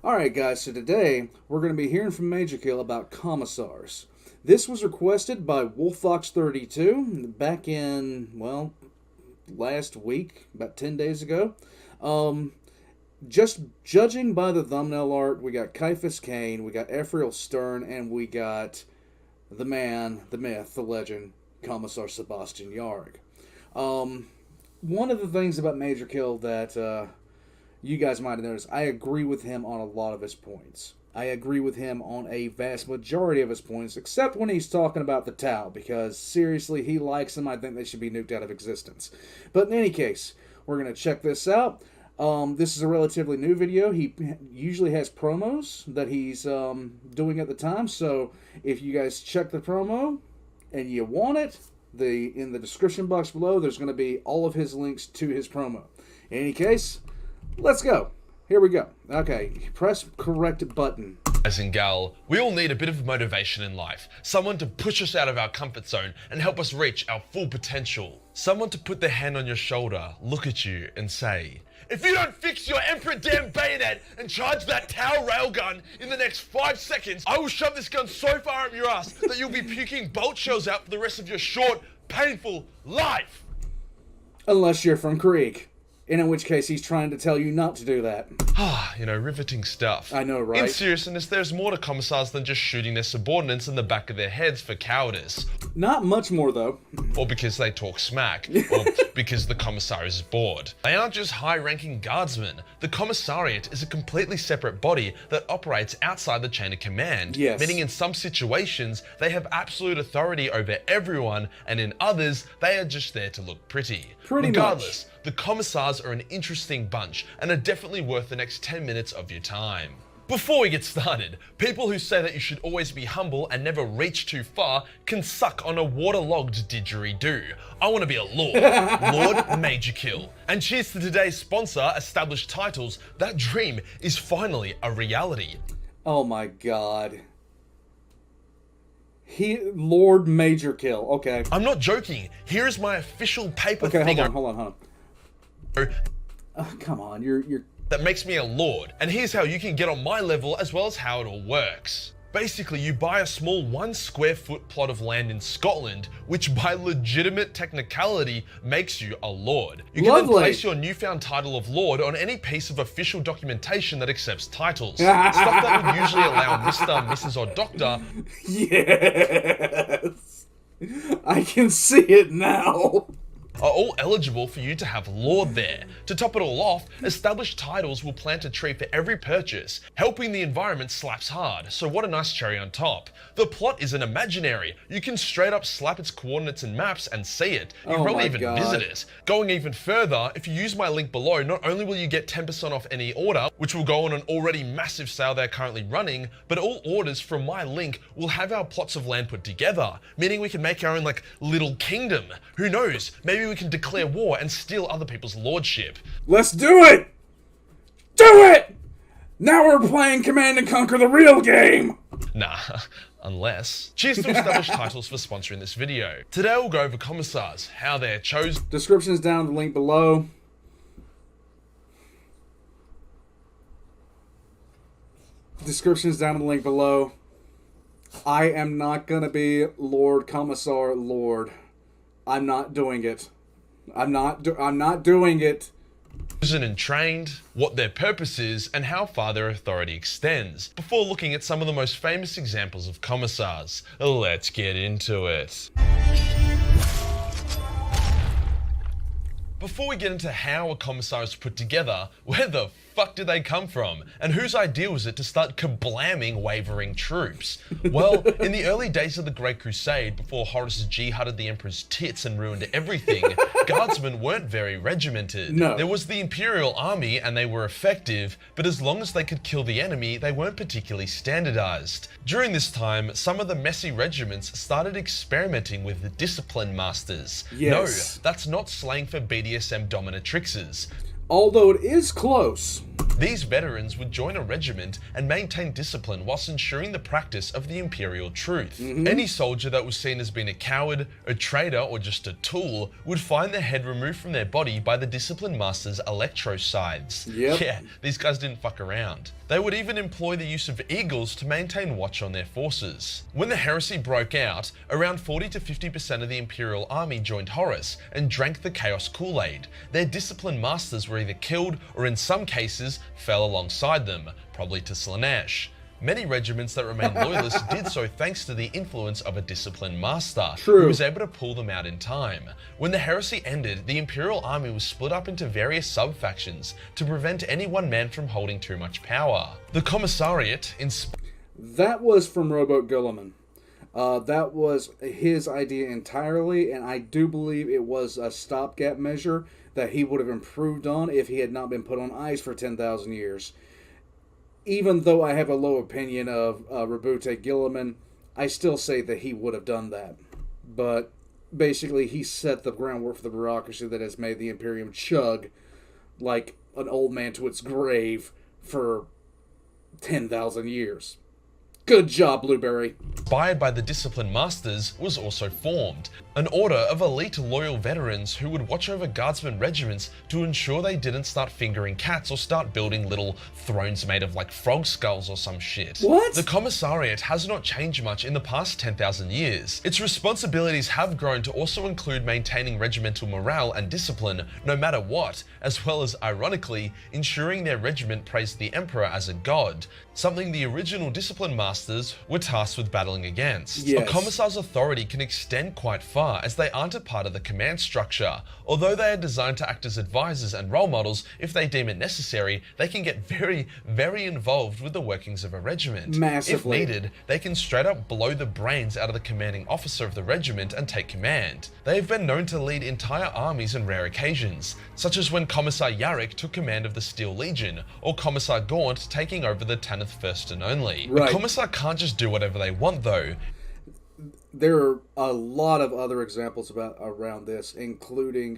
Alright guys, so today we're going to be hearing from Majorkill about Commissars. This was requested by WolfFox32 back in, well, last week, about 10 days ago. Just judging by the thumbnail art, we got Caiaphas Cain, we got Ephrael Stern, and we got the man, the myth, the legend, Commissar Sebastian Yarg. One of the things about Majorkill that you guys might have noticed, I agree with him on a lot of his points. I agree with him on a vast majority of his points, except when he's talking about the Tau, because seriously, he likes them. I think they should be nuked out of existence. But in any case, we're going to check this out. This is a relatively new video. He usually has promos that he's doing at the time, so if you guys check the promo and you want it, in the description box below, there's going to be all of his links to his promo. In any case, let's go. Here we go. Okay, press correct button. Guys and gal, we all need a bit of motivation in life. Someone to push us out of our comfort zone and help us reach our full potential. Someone to put their hand on your shoulder, look at you and say, if you don't fix your Emperor damn bayonet and charge that Tau railgun in the next 5 seconds, I will shove this gun so far up your ass that you'll be puking bolt shells out for the rest of your short, painful life. Unless you're from Krieg. In which case, he's trying to tell you not to do that. You know, riveting stuff. I know, right? In seriousness, there's more to commissars than just shooting their subordinates in the back of their heads for cowardice. Not much more, though. Or because they talk smack. Or because the commissariat is bored. They aren't just high-ranking guardsmen. The commissariat is a completely separate body that operates outside the chain of command. Yes. Meaning in some situations, they have absolute authority over everyone, and in others, they are just there to look pretty. Regardless, the commissars are an interesting bunch and are definitely worth the next 10 minutes of your time. Before we get started, people who say that you should always be humble and never reach too far can suck on a waterlogged didgeridoo. I want to be a lord, Lord Majorkill. And cheers to today's sponsor, Established Titles. That dream is finally a reality. Oh my god. Lord Majorkill, okay. I'm not joking. Here is my official paper Okay, thing. hold on. Oh, come on, you're... That makes me a lord. And here's how you can get on my level as well as how it all works. Basically, you buy a small 1 square foot plot of land in Scotland, which by legitimate technicality makes you a lord. You can then place your newfound title of lord on any piece of official documentation that accepts titles. Stuff that would usually allow Mr., Mrs. or Doctor. Yes! I can see it now. Are all eligible for you to have lord there. To top it all off, Established Titles will plant a tree for every purchase. Helping the environment slaps hard, so what a nice cherry on top. The plot isn't imaginary. You can straight up slap its coordinates and maps and see it. You can probably even visit it. Going even further, if you use my link below, not only will you get 10% off any order, which will go on an already massive sale they're currently running, but all orders from my link will have our plots of land put together, meaning we can make our own like little kingdom. Who knows? Maybe we can declare war and steal other people's lordship. Let's do it! Do it! Now we're playing Command and Conquer the real game! Nah, unless. Cheers to Established Titles for sponsoring this video. Today we'll go over commissars, how they're chosen. Description's down in the link below. Description's down in the link below. I am not gonna be Lord Commissar Lord. I'm not doing it. I'm not doing it. Chosen and trained, what their purpose is, and how far their authority extends, before looking at some of the most famous examples of commissars. Let's get into it. Before we get into how a commissar is put together, where the fuck did they come from? And whose idea was it to start kablamming wavering troops? Well, in the early days of the Great Crusade, before Horus jihaded the Emperor's tits and ruined everything, guardsmen weren't very regimented. No. There was the Imperial Army and they were effective, but as long as they could kill the enemy, they weren't particularly standardized. During this time, some of the messy regiments started experimenting with the discipline masters. Yes. No, that's not slang for BDSM dominatrixes. Although it is close. These veterans would join a regiment and maintain discipline whilst ensuring the practice of the imperial truth. Any soldier that was seen as being a coward, a traitor, or just a tool would find their head removed from their body by the discipline master's electroscythes. Yep. Yeah, these guys didn't fuck around. They would even employ the use of eagles to maintain watch on their forces. When the heresy broke out, around 40 to 50% of the imperial army joined Horus and drank the chaos Kool-Aid. Their discipline masters were either killed or in some cases fell alongside them, probably to Slaanesh. Many regiments that remained loyalist did so thanks to the influence of a disciplined master, True. who was able to pull them out in time. When the heresy ended, the imperial army was split up into various sub-factions to prevent any one man from holding too much power. The commissariat, That was from Rowboat Guilliman. That was his idea entirely, and I do believe it was a stopgap measure that he would have improved on if he had not been put on ice for 10,000 years. Even though I have a low opinion of Rowboat Guilliman, I still say that he would have done that. But basically, he set the groundwork for the bureaucracy that has made the Imperium chug like an old man to its grave for 10,000 years. Good job, Blueberry. inspired by the discipline masters, was also formed. An order of elite loyal veterans who would watch over guardsmen regiments to ensure they didn't start fingering cats or start building little thrones made of like frog skulls or some shit. What? The commissariat has not changed much in the past 10,000 years. Its responsibilities have grown to also include maintaining regimental morale and discipline no matter what, as well as, ironically, ensuring their regiment praised the emperor as a god, something the original discipline masters were tasked with battling against. Yes. A commissar's authority can extend quite far, as they aren't a part of the command structure. Although they are designed to act as advisors and role models, if they deem it necessary, they can get very, very involved with the workings of a regiment. Massively. If needed, they can straight up blow the brains out of the commanding officer of the regiment and take command. They have been known to lead entire armies on rare occasions, such as when Commissar Yarrick took command of the Steel Legion, or Commissar Gaunt taking over the Tanith First and Only. Right. A commissar can't just do whatever they want though. There are a lot of other examples around this, including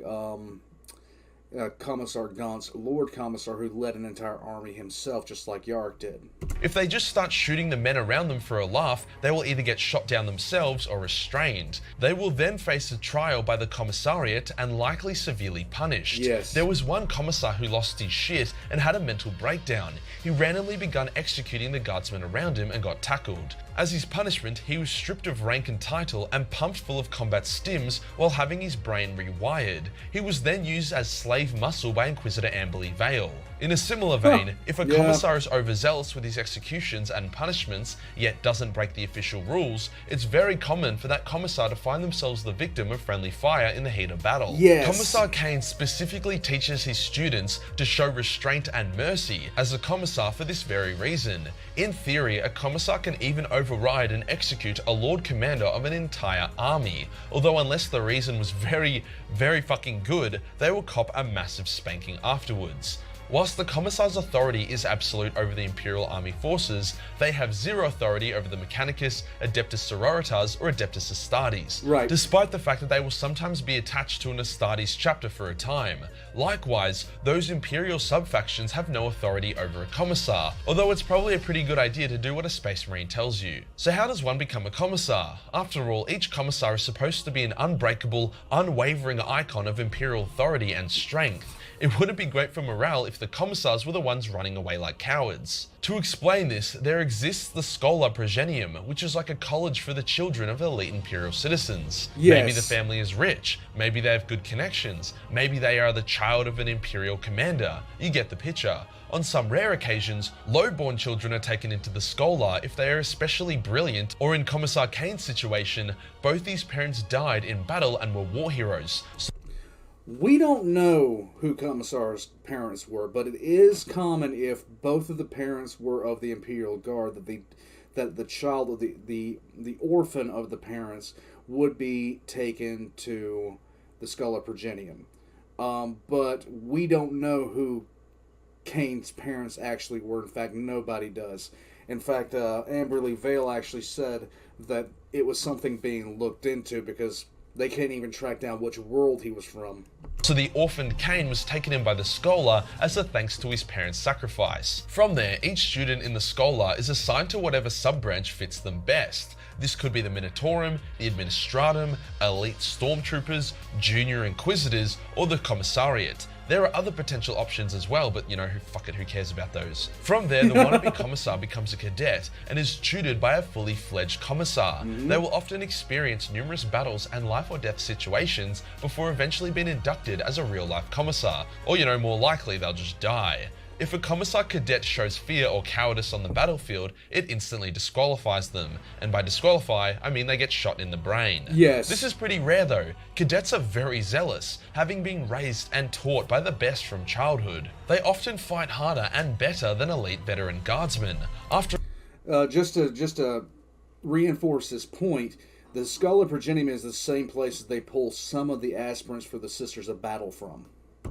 Commissar Gaunt's Lord Commissar, who led an entire army himself, just like Yarrick did. If they just start shooting the men around them for a laugh, they will either get shot down themselves or restrained. They will then face a trial by the commissariat and likely severely punished. Yes. There was one commissar who lost his shit and had a mental breakdown. He randomly began executing the guardsmen around him and got tackled. As his punishment, he was stripped of rank and title and pumped full of combat stims while having his brain rewired. He was then used as slave muscle by Inquisitor Amberly Vale. In a similar vein, if a commissar is overzealous with his executions and punishments, yet doesn't break the official rules, it's very common for that commissar to find themselves the victim of friendly fire in the heat of battle. Yes. Commissar Kane specifically teaches his students to show restraint and mercy as a commissar for this very reason. In theory, a commissar can even override and execute a lord commander of an entire army, although unless the reason was very, very fucking good, they will cop a massive spanking afterwards. Whilst the Commissar's authority is absolute over the Imperial Army forces, they have zero authority over the Mechanicus, Adeptus Sororitas, or Adeptus Astartes, Right. despite the fact that they will sometimes be attached to an Astartes chapter for a time. Likewise, those Imperial sub-factions have no authority over a Commissar, although it's probably a pretty good idea to do what a Space Marine tells you. So how does one become a Commissar? After all, each Commissar is supposed to be an unbreakable, unwavering icon of Imperial authority and strength. It wouldn't be great for morale if the commissars were the ones running away like cowards. To explain this, there exists the Schola Progenium, which is like a college for the children of elite imperial citizens. Yes. Maybe the family is rich, maybe they have good connections, maybe they are the child of an imperial commander. You get the picture. On some rare occasions, low-born children are taken into the Schola if they are especially brilliant, or in Commissar Kane's situation, both these parents died in battle and were war heroes. We don't know who Commissar's parents were, but it is common if both of the parents were of the Imperial Guard that the child of the orphan of the parents would be taken to the Schola Progenium. But we don't know who Kane's parents actually were. In fact, nobody does. In fact, Amberly Vale actually said that it was something being looked into because They can't even track down which world he was from. So the orphaned Kane was taken in by the scholar as a thanks to his parents' sacrifice. From there, each student in the scholar is assigned to whatever sub-branch fits them best. This could be the Minitorum, the Administratum, Elite Stormtroopers, Junior Inquisitors, or the Commissariat. There are other potential options as well, but who cares about those? From there, the wannabe commissar becomes a cadet and is tutored by a fully fledged commissar. They will often experience numerous battles and life or death situations before eventually being inducted as a real life commissar, or more likely they'll just die. If a commissar cadet shows fear or cowardice on the battlefield, it instantly disqualifies them. And by disqualify, I mean they get shot in the brain. Yes. This is pretty rare though. Cadets are very zealous, having been raised and taught by the best from childhood. They often fight harder and better than elite veteran guardsmen. Just to reinforce this point, the Skull of Progenium is the same place that they pull some of the aspirants for the Sisters of Battle from.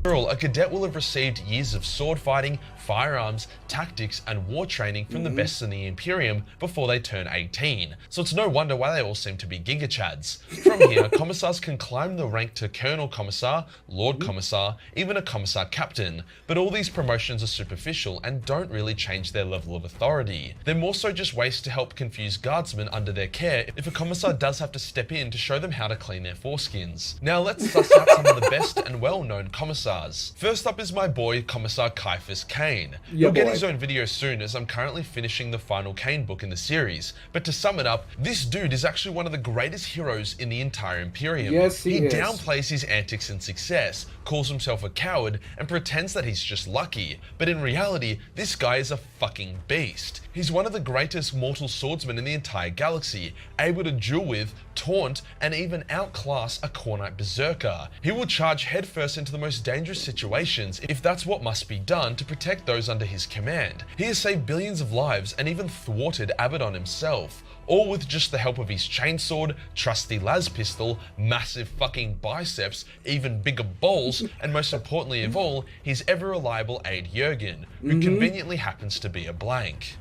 A cadet will have received years of sword fighting, firearms, tactics, and war training from the best in the Imperium before they turn 18, so it's no wonder why they all seem to be gigachads. From here, commissars can climb the rank to Colonel Commissar, Lord Commissar, even a Commissar Captain, but all these promotions are superficial and don't really change their level of authority. They're more so just ways to help confuse guardsmen under their care if a commissar does have to step in to show them how to clean their foreskins. Now let's suss out some of the best and well-known commissars. First up is my boy Commissar Caiaphas Kane. He'll get his own video soon as I'm currently finishing the final Kane book in the series, but to sum it up, this dude is actually one of the greatest heroes in the entire Imperium. Yes, he is. Downplays his antics and success, calls himself a coward, and pretends that he's just lucky, but in reality, this guy is a fucking beast. He's one of the greatest mortal swordsmen in the entire galaxy, able to duel with, taunt, and even outclass a Cornite berserker. He will charge headfirst into the most dangerous situations if that's what must be done to protect those under his command. He has saved billions of lives and even thwarted Abaddon himself, all with just the help of his chainsword, trusty las pistol, massive fucking biceps, even bigger balls, and most importantly of all, his ever-reliable aide Jurgen, who conveniently happens to be a blank.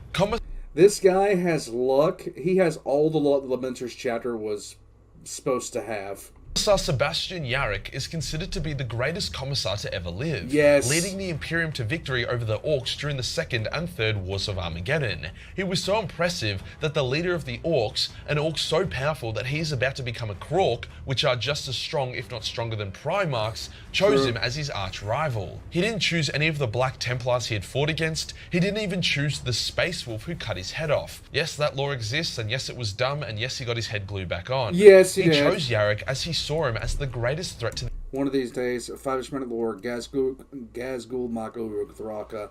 This guy has luck. He has all the luck the Lamenter's chapter was supposed to have. Commissar Sebastian Yarrick is considered to be the greatest commissar to ever live, leading the Imperium to victory over the Orcs during the Second and Third Wars of Armageddon. He was so impressive that the leader of the Orcs, an Orc so powerful that he is about to become a Krork, which are just as strong if not stronger than Primarchs, chose him as his arch rival. He didn't choose any of the Black Templars he had fought against, he didn't even choose the Space Wolf who cut his head off. Yes, that lore exists, and yes, it was dumb, and yes, he got his head glued back on. Yes, he did. chose Yarrick as he saw him as the greatest threat to one of these days, 5-minute lore, Gazgul Mako Thraka,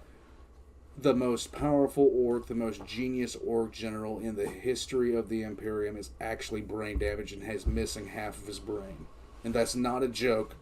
the most powerful orc, the most genius orc general in the history of the Imperium, is actually brain damaged and has missing half of his brain. And that's not a joke.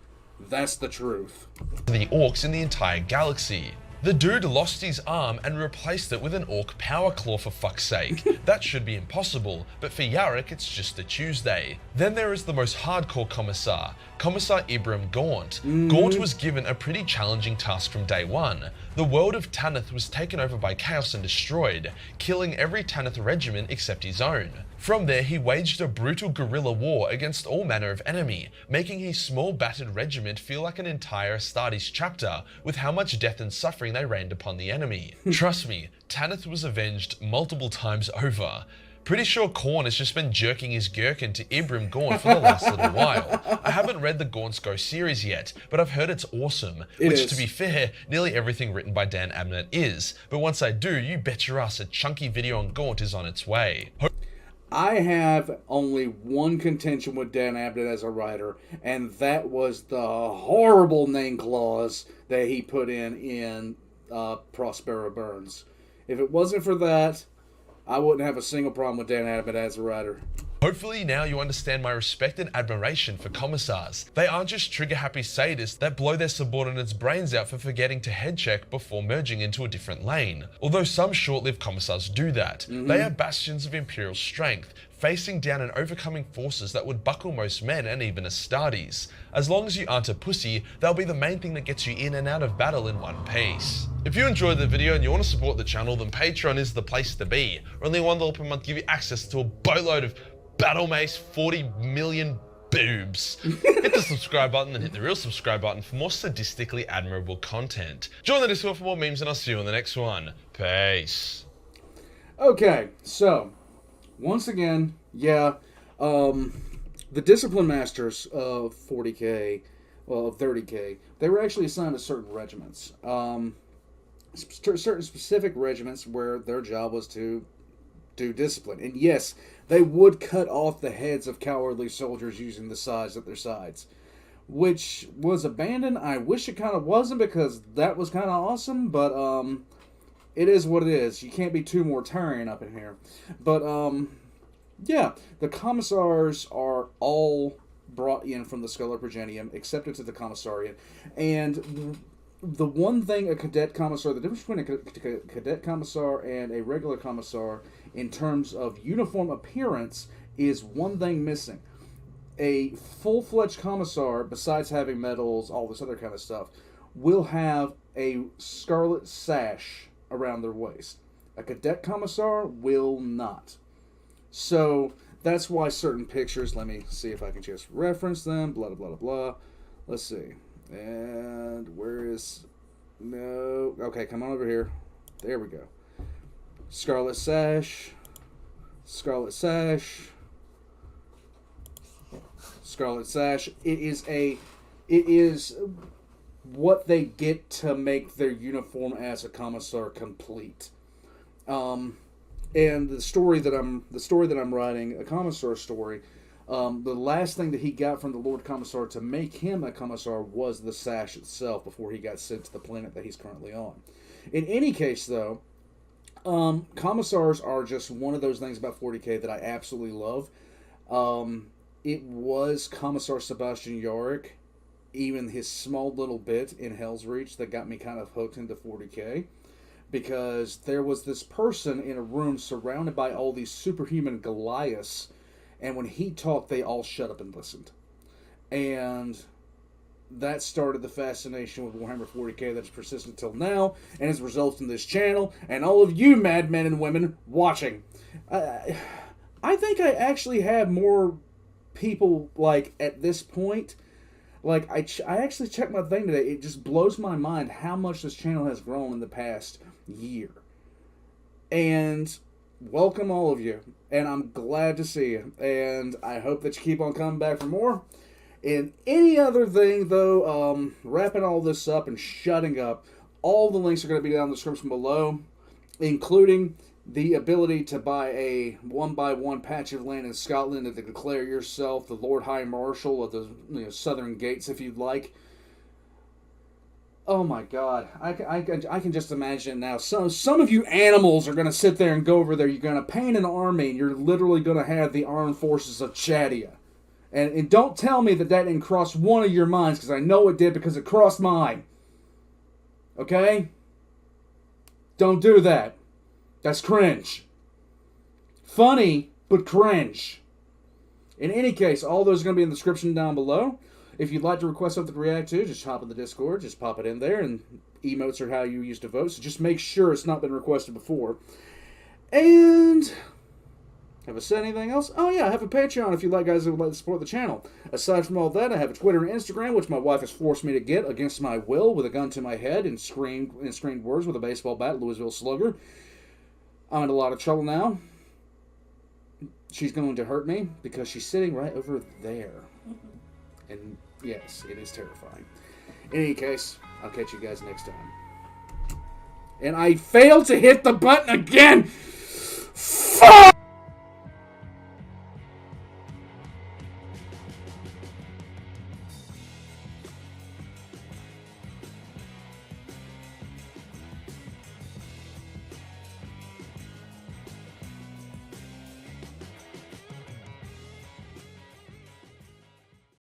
That's the truth. the Orcs in the entire galaxy. The dude lost his arm and replaced it with an Orc power claw, for fuck's sake. That should be impossible, but for Yarrick it's just a Tuesday. Then there is the most hardcore commissar, Commissar Ibram Gaunt. Gaunt was given a pretty challenging task from day one. The world of Tanith was taken over by chaos and destroyed, killing every Tanith regiment except his own. From there, he waged a brutal guerrilla war against all manner of enemy, making his small battered regiment feel like an entire Astartes chapter, with how much death and suffering they rained upon the enemy. Trust me, Tanith was avenged multiple times over. Pretty sure Khorne has just been jerking his gherkin to Ibram Gaunt for the last little while. I haven't read the Gaunt's Go series yet, but I've heard it's awesome, which to be fair, nearly everything written by Dan Abnett is. But once I do, you bet your ass a chunky video on Gaunt is on its way. I have only one contention with Dan Abnett as a writer, and that was the horrible name clause that he put in Prospero Burns. If it wasn't for that, I wouldn't have a single problem with Dan Abnett as a writer. Hopefully now you understand my respect and admiration for commissars. They aren't just trigger-happy sadists that blow their subordinates' brains out for forgetting to head check before merging into a different lane. Although some short-lived commissars do that. They are bastions of imperial strength, facing down and overcoming forces that would buckle most men and even Astartes. As long as you aren't a pussy, they'll be the main thing that gets you in and out of battle in one piece. If you enjoyed the video and you want to support the channel, then Patreon is the place to be. Only $1 per month give you access to a boatload of Battle Mace 40 million boobs. Hit the subscribe button and hit the real subscribe button for more sadistically admirable content. Join the Discord for more memes and I'll see you on the next one. Peace. Okay, so, once again, yeah, the Discipline Masters of 40k, well, of 30k, they were actually assigned to certain regiments. Certain specific regiments where their job was to do discipline. And yes, they would cut off the heads of cowardly soldiers using the sides at their sides, which was abandoned. I wish it kind of wasn't, because that was kind of awesome, but it is what it is. You can't be too mortarian up in here. But yeah, the Commissars are all brought in from the Schola Progenium, accepted to the Commissariat, and the one thing a cadet commissar, the difference between a cadet commissar and a regular commissar in terms of uniform appearance is one thing missing. A full-fledged commissar, besides having medals, all this other kind of stuff, will have a scarlet sash around their waist. A cadet commissar will not. So that's why certain pictures, let me see if I can just reference them, blah, blah, blah, blah. Let's see. And where is... No. Okay, come on over here. There we go. Scarlet sash. Scarlet sash. Scarlet sash. It is what they get to make their uniform as a commissar complete. And the story that I'm writing, a commissar story, the last thing that he got from the Lord Commissar to make him a commissar was the sash itself before he got sent to the planet that he's currently on. In any case, though, commissars are just one of those things about 40k that I absolutely love. It was Commissar Sebastian Yorick, even his small little bit in Hell's Reach, that got me kind of hooked into 40k. Because there was this person in a room surrounded by all these superhuman Goliaths, and when he talked, they all shut up and listened. And that started the fascination with Warhammer 40k that's persistent till now, and has resulted in this channel, and all of you madmen and women watching. I think I actually have more people, like, at this point. Like, I actually checked my thing today. It just blows my mind how much this channel has grown in the past year. And welcome all of you. And I'm glad to see you. And I hope that you keep on coming back for more. And any other thing, though, wrapping all this up and shutting up, all the links are going to be down in the description below, including the ability to buy a 1x1 patch of land in Scotland and to declare yourself the Lord High Marshal of the Southern Gates if you'd like. Oh my God, I can just imagine now. Some of you animals are going to sit there and go over there. You're going to paint an army, and you're literally going to have the armed forces of Chadia. And don't tell me that didn't cross one of your minds, because I know it did, because it crossed mine. Okay? Don't do that. That's cringe. Funny, but cringe. In any case, all those are going to be in the description down below. If you'd like to request something to react to, just hop in the Discord, just pop it in there, and emotes are how you used to vote, so just make sure it's not been requested before. And have I said anything else? Oh yeah, I have a Patreon if you like guys who would like to support the channel. Aside from all that, I have a Twitter and Instagram, which my wife has forced me to get against my will, with a gun to my head and screamed words with a baseball bat, Louisville Slugger. I'm in a lot of trouble now. She's going to hurt me because she's sitting right over there. And yes, it is terrifying. In any case, I'll catch you guys next time. And I failed to hit the button again! Fuck!